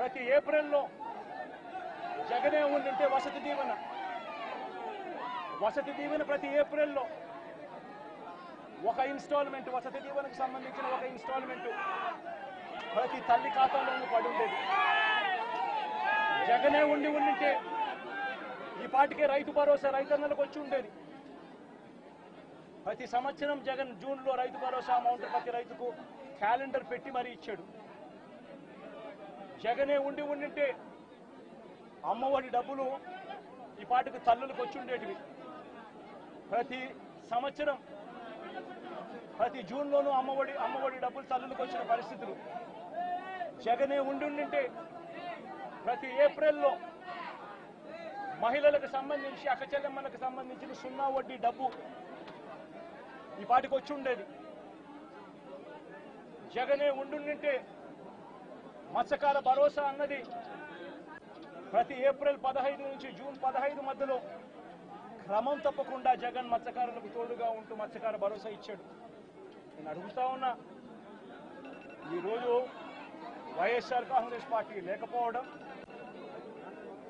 ప్రతి ఏప్రిల్లో జగనే ఉండింటే వసతి దీవెన ప్రతి ఏప్రిల్లో ఒక ఇన్స్టాల్మెంట్, వసతి దీవెనకు సంబంధించిన ఒక ఇన్స్టాల్మెంట్ ప్రతి తల్లి ఖాతాలోనూ పడి ఉండేది. జగనే ఉండింటే ఈ పాటికే రైతు భరోసా రైతన్నలకు వచ్చి ఉండేది. ప్రతి సంవత్సరం జగన్ జూన్లో రైతు భరోసా అమౌంట్ ప్రతి రైతుకు క్యాలెండర్ పెట్టి మరీ ఇచ్చాడు. జగనే ఉండింటే అమ్మఒడి డబ్బులు ఈ పాటికి తల్లులకు వచ్చి ఉండేటివి. ప్రతి సంవత్సరం ప్రతి జూన్లోనూ అమ్మఒడి డబ్బులు తల్లులకు వచ్చిన పరిస్థితులు. జగనే ఉండింటే ప్రతి ఏప్రిల్లో మహిళలకు సంబంధించి అక్కచెల్లెమ్మలకు సంబంధించిన 0 వడ్డీ డబ్బు ఈ పాటికి వచ్చి ఉండేది. జగనే ఉండింటే మత్స్యకార భరోసా అన్నది ప్రతి ఏప్రిల్ 15 నుంచి జూన్ 15 మధ్యలో క్రమం తప్పకుండా జగన్ మత్స్యకారులకు తోడుగా ఉంటూ మత్స్యకార భరోసా ఇచ్చాడు. నేను అడుగుతా ఉన్నా, ఈరోజు వైఎస్ఆర్ కాంగ్రెస్ పార్టీ లేకపోవడం,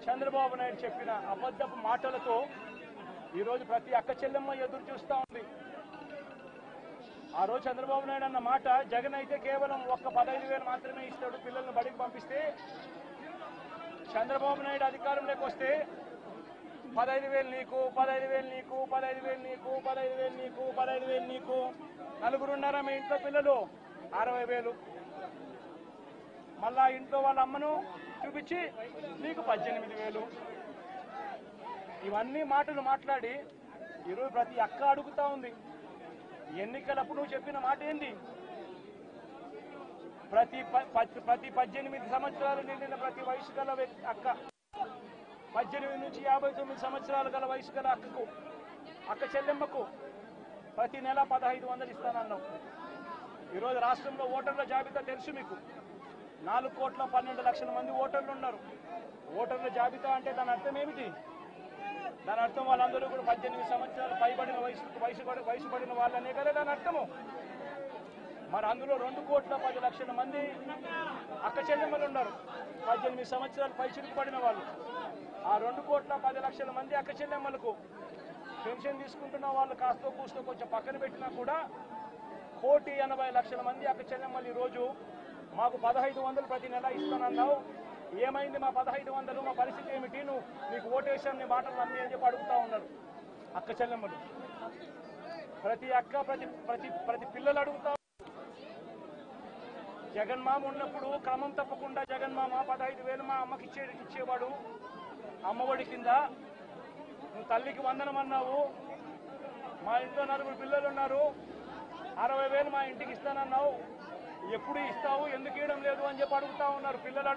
చంద్రబాబు నాయుడు చెప్పిన అబద్ధపు మాటలతో ఈరోజు ప్రతి అక్క చెల్లెమ్మ ఎదురు చూస్తూ ఉంది. ఆ రోజు చంద్రబాబు నాయుడు అన్న మాట, జగన్ అయితే కేవలం ఒక్క 15,000 మాత్రమే ఇస్తాడు పిల్లల్ని బడికి పంపిస్తే, చంద్రబాబు నాయుడు అధికారంలోకి వస్తే 15,000 నీకు, 15,000 నీకు, 15,000 నీకు, 15,000 నీకు, 15,000 నీకు, నలుగురున్నారా మీ ఇంట్లో పిల్లలు 60,000, మళ్ళా ఇంట్లో వాళ్ళ అమ్మను చూపించి నీకు 18,000. ఇవన్నీ మాటలు మాట్లాడి ఈరోజు ప్రతి అక్క అడుగుతా ఉంది, ఎన్నికలప్పుడు నువ్వు చెప్పిన మాట ఏంది? ప్రతి 18 సంవత్సరాలు నిండిన ప్రతి వయసు గల అక్క, 18 నుంచి 59 సంవత్సరాలు గల వయసు గల అక్క చెల్లెమ్మకు ప్రతి నెల 1,500 ఇస్తానన్నావు. ఈరోజు రాష్ట్రంలో ఓటర్ల జాబితా తెలుసు మీకు. 4,12,00,000 మంది ఓటర్లు ఉన్నారు. ఓటర్ల జాబితా అంటే దాని అర్థం ఏమిటి? దాని అర్థం వాళ్ళందరూ కూడా 18 సంవత్సరాలు పైబడిన వయసు పడిన వాళ్ళనే కదా దాని అర్థము. మరి అందులో 2,10,00,000 మంది అక్క చెల్లెమ్మలు ఉన్నారు, 18 సంవత్సరాలు పైచిలుకు పడిన వాళ్ళు. ఆ 2,10,00,000 మంది అక్క చెల్లెమ్మలకు పెన్షన్ తీసుకుంటున్న వాళ్ళు కాస్తో కూస్తో కొంచెం పక్కన పెట్టినా కూడా 1,80,00,000 మంది అక్క చెల్లెమ్మలు ఈరోజు మాకు 1,500 ప్రతి నెల ఇస్తానన్నావు, ఏమైంది మా 1,500, మా పరిస్థితి ఏమిటి, నీకు ఓటేషన్ నీ మాటలు నమ్మి అని చెప్పి అడుగుతా ఉన్నారు అక్క చెల్లెమ్మలు. ప్రతి అక్క ప్రతి పిల్లలు అడుగుతా. జగన్మామ ఉన్నప్పుడు క్రమం తప్పకుండా జగన్మామ 15,000 మా అమ్మకి ఇచ్చేవాడు అమ్మఒడి కింద. నువ్వు తల్లికి వందనం అన్నావు, మా ఇంట్లో 9 పిల్లలు ఉన్నారు, 60,000 మా ఇంటికి ఇస్తానన్నావు, ఎప్పుడు ఇస్తావు, ఎందుకు ఇవ్వడం లేదు అని చెప్పి అడుగుతా ఉన్నారు పిల్లలు.